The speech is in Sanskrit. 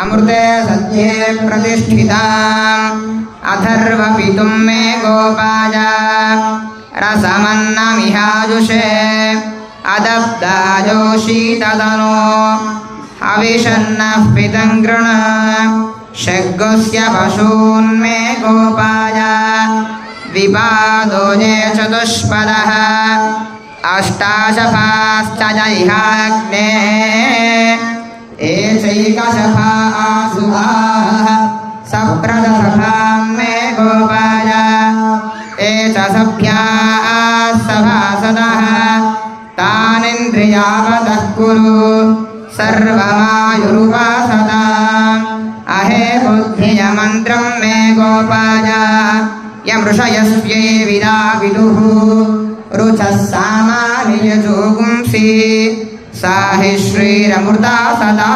अमृते सत्ये प्रतिष्ठिताम् अथर्वपितुं मे गोपाय रसमन्नमिहाजुषे अदब्दायोषीतदनो हविषन्नः पितं गृण षड्गोस्य पशून्मे गोपाय विपादोजे चतुष्पदः अष्टाशफाश्च जैहाग्ने एचैकशफा आसुभाः सप्रदशफां मे गोपाय एच सभ्याः सभासदः तानिन्द्रियावतः कुरु सर्वमायुरुपासताम् अहे बुद्धियमन्त्रं मे गोपाय यमृषयस्ये विदा विदुः रुचः सामानियजोगुंसि सा हि श्रीरमृता सदा।